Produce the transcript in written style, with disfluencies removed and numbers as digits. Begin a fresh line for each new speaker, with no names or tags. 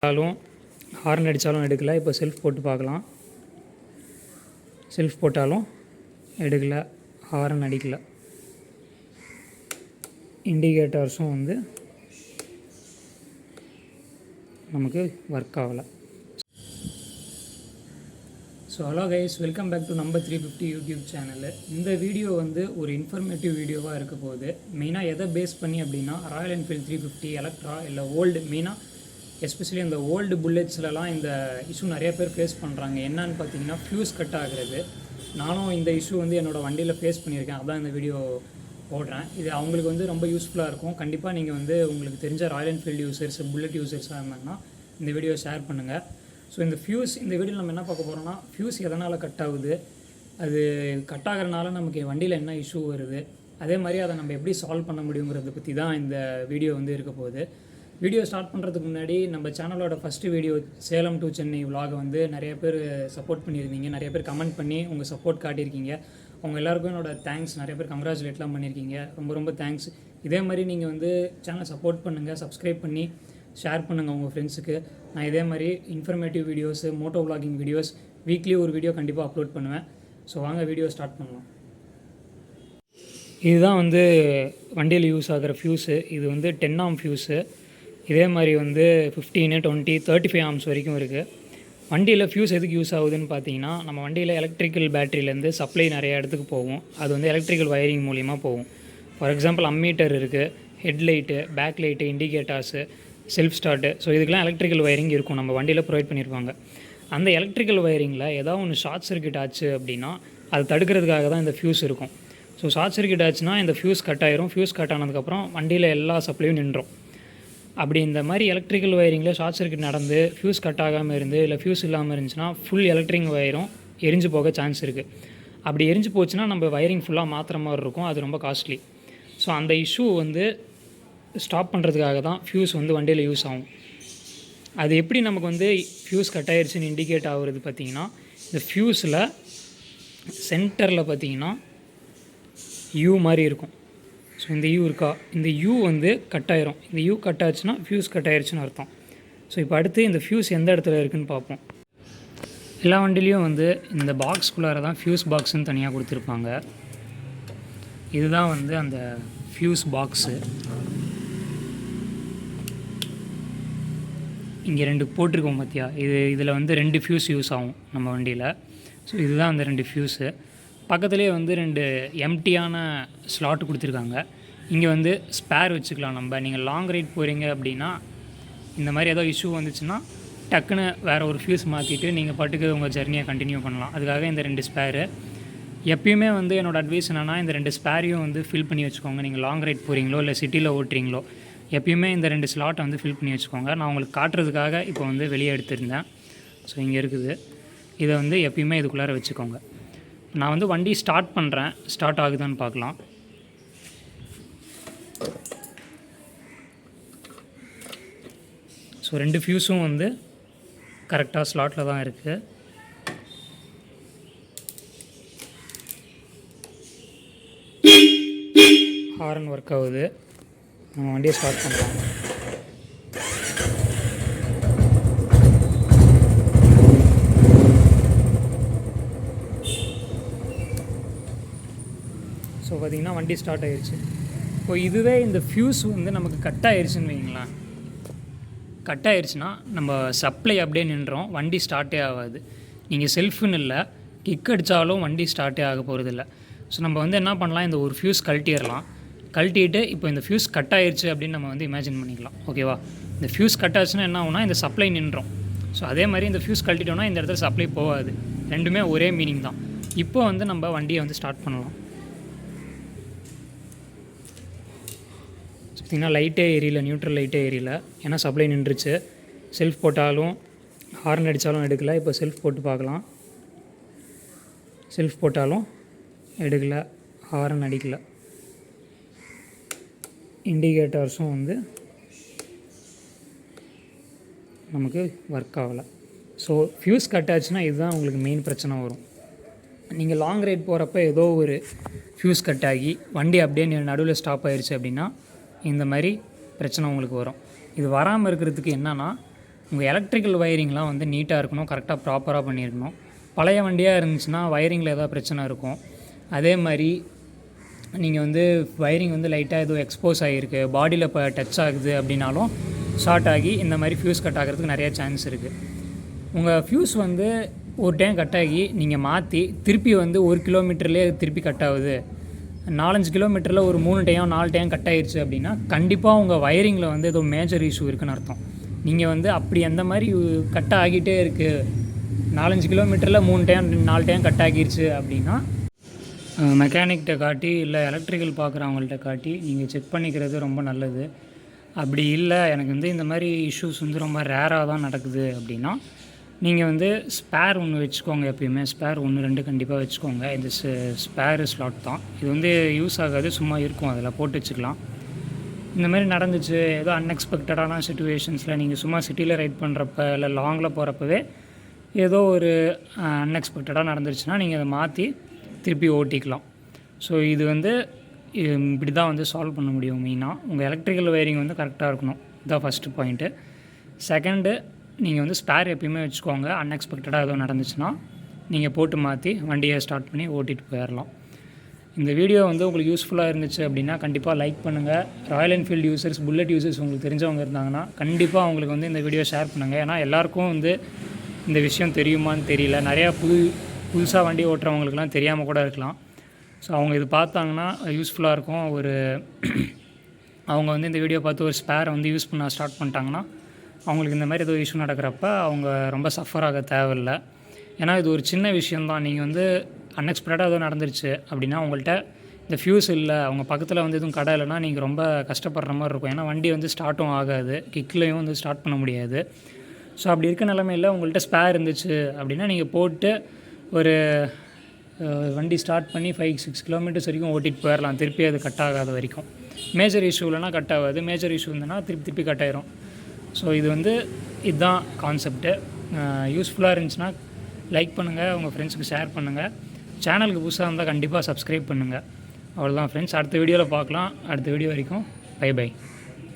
Horn அடித்தாலும் எடுக்கல. இப்போ செல்ஃப் போட்டு பார்க்கலாம். செல்ஃப் போட்டாலும் எடுக்கல, ஹார்ன் அடிக்கல. இண்டிகேட்டர்ஸும் வந்து நமக்கு ஒர்க் ஆகலை. So hello guys, welcome back to number 350 YouTube channel. இந்த வீடியோ வந்து ஒரு இன்ஃபர்மேட்டிவ் வீடியோவாக இருக்க போகுது. மெயினாக எதை பேஸ் பண்ணி அப்படின்னா ராயல் என்ஃபீல்ட் 350 எலக்ட்ரா இல்லை ஓல்டு, மெயினாக எஸ்பெஷலி இந்த ஓல்டு புல்லெட்ஸ்லலாம் இந்த இஷ்யூ நிறைய பேர் ஃபேஸ் பண்ணுறாங்க. என்னன்னு பார்த்தீங்கன்னா ஃப்யூஸ் கட் ஆகுறது. நானும் இந்த இஷ்யூ வந்து என்னோடய வண்டியில் ஃபேஸ் பண்ணியிருக்கேன். அதான் இந்த வீடியோ போடுறேன். இது அவங்களுக்கு வந்து ரொம்ப யூஸ்ஃபுல்லாக இருக்கும். கண்டிப்பாக நீங்கள் வந்து உங்களுக்கு தெரிஞ்ச ராயல் என்ஃபீல்டு யூசர்ஸ், புல்லெட் யூசர்ஸாக இருந்தாங்கன்னா இந்த வீடியோ ஷேர் பண்ணுங்கள். ஸோ இந்த ஃப்யூஸ், இந்த வீடியோவில் நம்ம என்ன பார்க்க போகிறோம்னா, ஃப்யூஸ் எதனால் கட் ஆகுது, அது கட் ஆகிறனால நமக்கு வண்டியில் என்ன இஷ்யூ வருது, அதே மாதிரி அதை நம்ம எப்படி சால்வ் பண்ண முடியுங்கிறத பற்றி தான் இந்த வீடியோ வந்து இருக்க போகுது. வீடியோ ஸ்டார்ட் பண்ணுறதுக்கு முன்னாடி நம்ம சேனலோட first video Salem to Chennai விலாகை வந்து நிறைய பேர் சப்போர்ட் பண்ணியிருந்தீங்க. நிறைய பேர் கமெண்ட் பண்ணி உங்கள் சப்போர்ட் காட்டியிருக்கீங்க. அவங்க எல்லாேருக்கும் என்னோட தேங்க்ஸ். நிறைய பேர் கங்க்ராச்சுலேட்லாம் பண்ணியிருக்கீங்க. ரொம்ப ரொம்ப தேங்க்ஸ். இதே மாதிரி நீங்கள் வந்து சேனலை சப்போர்ட் பண்ணுங்கள், சப்ஸ்கிரைப் பண்ணி ஷேர் பண்ணுங்கள் உங்கள் ஃப்ரெண்ட்ஸுக்கு. நான் இதே மாதிரி informative videos, moto vlogging videos weekly ஒரு வீடியோ கண்டிப்பாக அப்லோட் பண்ணுவேன். ஸோ வாங்க வீடியோ ஸ்டார்ட் பண்ணலாம். இதுதான் வந்து வண்டியில் யூஸ் ஆகிற ஃப்யூஸு. இது வந்து 10 ஆம் ஃப்யூஸு. இதே மாதிரி வந்து 15, 20, 35 ஆம்ஸ் வரைக்கும் இருக்குது. வண்டியில் ஃப்யூஸ் எதுக்கு யூஸ் ஆகுதுன்னு பார்த்தீங்கன்னா, நம்ம வண்டியில் எலக்ட்ரிக்கல் பேட்டரியிலேருந்து சப்ளை நிறைய இடத்துக்கு போகும். அது வந்து எலக்ட்ரிக்கல் வயரிங் மூலிமா போகும். ஃபார் எக்ஸாம்பிள் அம்மீட்டர் இருக்குது, headlight, back light, indicators, self start. So இதுக்கெலாம் எலக்ட்ரிக்கல் வயரிங் இருக்கும், நம்ம வண்டியில் ப்ரொவைட் பண்ணியிருப்பாங்க. அந்த எலக்ட்ரிக்கல் வயரிங்கில் ஏதாவது ஒன்று ஷார்ட் சர்க்யூட் ஆச்சு அப்படின்னா அது தடுக்கிறதுக்காக தான் இந்த ஃப்யூஸ் இருக்கும். ஸோ ஷார்ட் சர்க்யூட் ஆச்சுன்னா இந்த ஃப்யூஸ் கட் ஆயிரும். ஃப்யூஸ் கட் ஆனதுக்கப்புறம் வண்டியில் எல்லா சப்ளையும் நின்றோம். அப்படி இந்த மாதிரி எலக்ட்ரிக்கல் வயரிங்கில் ஷார்ட் சர்க்யூட் நடந்து ஃப்யூஸ் கட் ஆகாமல் இருந்து இல்லை ஃப்யூஸ் இல்லாமல் இருந்துச்சுன்னா ஃபுல் எலக்ட்ரிக் வயரும் எரிஞ்சு போக சான்ஸ் இருக்குது. அப்படி எரிஞ்சு போச்சுன்னா நம்ம வயரிங் ஃபுல்லாக மாற்றுற மாதிரி இருக்கும். அது ரொம்ப காஸ்ட்லி. ஸோ அந்த இஷ்யூ வந்து ஸ்டாப் பண்ணுறதுக்காக தான் ஃப்யூஸ் வந்து வண்டியில் யூஸ் ஆகும். அது எப்படி நமக்கு வந்து ஃப்யூஸ் கட் ஆகிடுச்சின்னு இண்டிகேட் ஆகுறது பார்த்திங்கன்னா, இந்த ஃப்யூஸில் சென்டரில் பார்த்திங்கன்னா யூ மாதிரி இருக்கும். ஸோ இந்த யூ இருக்கா, இந்த யூ வந்து கட் ஆயிரும். இந்த யூ கட் ஆச்சுன்னா ஃப்யூஸ் கட் ஆயிடுச்சுன்னு அர்த்தம். ஸோ இப்போ அடுத்து இந்த ஃப்யூஸ் எந்த இடத்துல இருக்குதுன்னு பார்ப்போம். எல்லா வண்டிலையும் வந்து இந்த பாக்ஸ்குள்ளார தான் ஃப்யூஸ் பாக்ஸுன்னு தனியாக கொடுத்துருப்பாங்க. இதுதான் வந்து அந்த ஃப்யூஸ் பாக்ஸு. இங்கே 2 போட்டிருக்கோம் பார்த்தியா, இதில் வந்து 2 ஃப்யூஸ் யூஸ் ஆகும் நம்ம வண்டியில். ஸோ இதுதான் அந்த 2 ஃப்யூஸு. பக்கத்துலேயே வந்து 2 எம்டியான ஸ்லாட் கொடுத்துருக்காங்க. இங்கே வந்து ஸ்பேர் வச்சுக்கலாம் நம்ம. நீங்கள் லாங் ரைட் போகிறீங்க அப்படின்னா இந்த மாதிரி ஏதோ இஷ்யூ வந்துச்சுன்னா டக்குன்னு வேறு ஒரு ஃப்யூஸ் மாற்றிட்டு நீங்கள் பாட்டுக்கு உங்கள் ஜர்னியை கண்டினியூ பண்ணலாம். அதுக்காக இந்த 2 ஸ்பேரு. எப்பயுமே வந்து என்னோடய அட்வைஸ் என்னென்னா, இந்த 2 ஸ்பேரையும் வந்து ஃபில் பண்ணி வச்சுக்கோங்க. நீங்கள் லாங் ரைட் போகிறீங்களோ இல்லை சிட்டியில் ஓட்டுறீங்களோ எப்பயுமே இந்த 2 ஸ்லாட்டை வந்து ஃபில் பண்ணி வச்சுக்கோங்க. நான் உங்களுக்கு காட்டுறதுக்காக இப்போ வந்து வெளியே எடுத்திருந்தேன். ஸோ இங்கே இருக்குது. இதை வந்து எப்பயுமே இதுக்குள்ளார வச்சுக்கோங்க. நான் வந்து வண்டி ஸ்டார்ட் பண்ணுறேன், ஸ்டார்ட் ஆகுதான்னு பார்க்கலாம். ஸோ 2 ஃப்யூஸும் வந்து கரெக்டாக ஸ்லாட்டில் தான் இருக்குது. ஹார்ன் ஒர்க் ஆகுது. நம்ம வண்டியை ஸ்டார்ட் பண்ணலாம். ஸோ பார்த்திங்கன்னா வண்டி ஸ்டார்ட் ஆகிடுச்சு. இப்போ இதுவே இந்த ஃப்யூஸ் வந்து நமக்கு கட் ஆகிடுச்சுன்னு வைங்களேன். கட் ஆகிடுச்சுன்னா நம்ம சப்ளை அப்படியே நின்றோம், வண்டி ஸ்டார்ட்டே ஆகாது. நீங்கள் செல்ஃபுன்னு இல்லை, கிக் அடித்தாலும் வண்டி ஸ்டார்ட்டே ஆக போகிறதில்ல. ஸோ நம்ம வந்து என்ன பண்ணலாம், இந்த ஒரு ஃப்யூஸ் கழட்டிடலாம். கழட்டிட்டு இப்போ இந்த ஃப்யூஸ் கட் ஆயிடுச்சு அப்படின்னு நம்ம வந்து இமேஜின் பண்ணிக்கலாம். ஓகேவா? இந்த ஃப்யூஸ் கட் ஆச்சுன்னா என்ன ஆகுனா, இந்த சப்ளை நின்றோம். ஸோ அதே மாதிரி இந்த ஃப்யூஸ் கழட்டிட்டோம்னா இந்த இடத்துல சப்ளை போகாது. ரெண்டுமே ஒரே மீனிங் தான். இப்போ வந்து நம்ம வண்டியை வந்து ஸ்டார்ட் பண்ணலாம். பார்த்திங்கன்னா லைட்டே எரியல, நியூட்ரல் லைட்டே எரியல, ஏன்னா சப்ளை நின்றுச்சு. செல்ஃப் போட்டாலும் ஹார்ன் அடித்தாலும் எடுக்கல. இப்போ செல்ஃப் போட்டு பார்க்கலாம். செல்ஃப் போட்டாலும் எடுக்கல, ஹார்ன் அடிக்கல. இண்டிகேட்டர்ஸும் வந்து நமக்கு ஒர்க் ஆகலை. ஸோ ஃப்யூஸ் கட் ஆச்சுன்னா இதுதான் உங்களுக்கு மெயின் பிரச்சனை வரும். நீங்கள் லாங் ரைட் போகிறப்ப ஏதோ ஒரு ஃப்யூஸ் கட் ஆகி வண்டி அப்படியே நடுவில் ஸ்டாப் ஆயிடுச்சு அப்படின்னா இந்த மாதிரி பிரச்சனை உங்களுக்கு வரும். இது வராமல் இருக்கிறதுக்கு என்னென்னா, உங்கள் எலக்ட்ரிக்கல் வயரிங்லாம் வந்து நீட்டாக இருக்கணும், கரெக்டாக ப்ராப்பராக பண்ணியிருக்கணும். பழைய வண்டியாக இருந்துச்சுன்னா வயரிங்கில் ஏதாவது பிரச்சனை இருக்கும். அதே மாதிரி நீங்கள் வந்து வயரிங் வந்து லைட்டாக ஏதோ எக்ஸ்போஸ் ஆகிருக்கு, பாடியில் இப்போ டச் ஆகுது அப்படின்னாலும் ஷார்ட் ஆகி இந்த மாதிரி ஃப்யூஸ் கட் ஆகிறதுக்கு நிறையா சான்ஸ் இருக்குது. உங்கள் ஃப்யூஸ் வந்து ஒரு டைம் கட் ஆகி நீங்கள் மாற்றி திருப்பி வந்து 1 கிலோமீட்டர்லேயே திருப்பி கட் ஆகுது, 4-5 கிலோமீட்டரில் ஒரு 3 டைம் 4 டைம் கட் ஆகிடுச்சு அப்படின்னா கண்டிப்பாக உங்கள் வயரிங்கில் வந்து ஏதோ மேஜர் இஷ்யூ இருக்குதுன்னு அர்த்தம். நீங்கள் வந்து அப்படி அந்த மாதிரி கட் ஆகிட்டே இருக்குது, 4-5 கிலோமீட்டரில் 3 டைம் 4 டைம் கட் ஆகிடுச்சு அப்படின்னா மெக்கானிக்கிட்ட காட்டி இல்லை எலக்ட்ரிக்கல் பார்க்குறவங்கள்ட்ட காட்டி நீங்கள் செக் பண்ணிக்கிறது ரொம்ப நல்லது. அப்படி இல்லை எனக்கு வந்து இந்த மாதிரி இஷ்யூஸ் வந்து ரொம்ப ரேராக தான் நடக்குது அப்படின்னா நீங்கள் வந்து ஸ்பேர் ஒன்று வச்சுக்கோங்க. எப்பயுமே ஸ்பேர் 1-2 கண்டிப்பாக வச்சுக்கோங்க. இந்த ஸ்பேரு ஸ்லாட் தான், இது வந்து யூஸ் ஆகாது, சும்மா இருக்கும், அதில் போட்டு வச்சுக்கலாம். இந்த மாதிரி நடந்துச்சு ஏதோ அன்எக்ஸ்பெக்டடான சிச்சுவேஷன்ஸில் நீங்கள் சும்மா சிட்டியில் ரைட் பண்ணுறப்ப இல்லை லாங்கில் போகிறப்பவே ஏதோ ஒரு அன்எக்ஸ்பெக்டடாக நடந்துருச்சுன்னா நீங்கள் அதை மாற்றி திருப்பி ஓட்டிக்கலாம். ஸோ இது வந்து இப்படி தான் வந்து சால்வ் பண்ண முடியும். மெயினாக உங்கள் எலக்ட்ரிக்கல் வயரிங் வந்து கரெக்டாக இருக்கணும், இதுதான் ஃபஸ்ட்டு பாயிண்ட்டு. செகண்டு, நீங்கள் வந்து ஸ்பேர் எப்பயுமே வச்சுக்கோங்க. அன்எக்ஸ்பெக்டடாக ஏதோ நடந்துச்சுன்னா நீங்கள் போட்டு மாற்றி வண்டியை ஸ்டார்ட் பண்ணி ஓட்டிகிட்டு போயிடலாம். இந்த வீடியோ வந்து உங்களுக்கு யூஸ்ஃபுல்லாக இருந்துச்சு அப்படின்னா கண்டிப்பாக லைக் பண்ணுங்கள். Royal Enfield users, bullet users உங்களுக்கு தெரிஞ்சவங்க இருந்தாங்கன்னா கண்டிப்பாக அவங்களுக்கு வந்து இந்த வீடியோ ஷேர் பண்ணுங்கள். ஏன்னா எல்லாேருக்கும் வந்து இந்த விஷயம் தெரியுமான்னு தெரியல, நிறையா புதுசாக வண்டி ஓட்டுறவங்களுக்குலாம் தெரியாமல் கூட இருக்கலாம். ஸோ அவங்க இது பார்த்தாங்கன்னா யூஸ்ஃபுல்லாக இருக்கும். அவங்க வந்து இந்த வீடியோ பார்த்து ஒரு ஸ்பேரை வந்து யூஸ் பண்ண ஸ்டார்ட் பண்ணிட்டாங்கன்னா அவங்களுக்கு இந்த மாதிரி ஏதோ இஷ்யூ நடக்கிறப்ப அவங்க ரொம்ப சஃபர் ஆக தேவையில்லை. ஏன்னா இது ஒரு சின்ன விஷயந்தான். நீங்கள் வந்து அன்எக்ஸ்பெக்டடாக ஏதோ நடந்துருச்சு அப்படின்னா உங்கள்கிட்ட இந்த ஃப்யூஸ் இல்லை, அவங்க பக்கத்தில் வந்து எதுவும் கடை இல்லைன்னா நீங்கள் ரொம்ப கஷ்டப்படுற மாதிரி இருக்கும். ஏன்னா வண்டி வந்து ஸ்டார்ட்டும் ஆகாது, கிக்லேயும் வந்து ஸ்டார்ட் பண்ண முடியாது. ஸோ அப்படி இருக்க நிலமையில் உங்கள்கிட்ட ஸ்பேர் இருந்துச்சு அப்படின்னா நீங்கள் போட்டு ஒரு வண்டி ஸ்டார்ட் பண்ணி 5-6 கிலோமீட்டர்ஸ் வரைக்கும் ஓட்டிகிட்டு போயிடலாம், திருப்பி அது கட் ஆகாத வரைக்கும். மேஜர் இஷ்யூ இல்லைனா கட் ஆகாது, மேஜர் இஷ்யூ இருந்ததுன்னா திருப்பி கட் ஆயிரும். ஸோ இது வந்து இதுதான் கான்செப்ட்டு. யூஸ்ஃபுல்லாக இருந்துச்சுன்னா லைக் பண்ணுங்கள், உங்கள் ஃப்ரெண்ட்ஸுக்கு ஷேர் பண்ணுங்கள். சேனலுக்கு புதுசாக இருந்தால் கண்டிப்பாக சப்ஸ்கிரைப் பண்ணுங்கள். அவ்வளோதான் ஃப்ரெண்ட்ஸ், அடுத்த வீடியோவில் பார்க்கலாம். அடுத்த வீடியோ வரைக்கும் பை பை.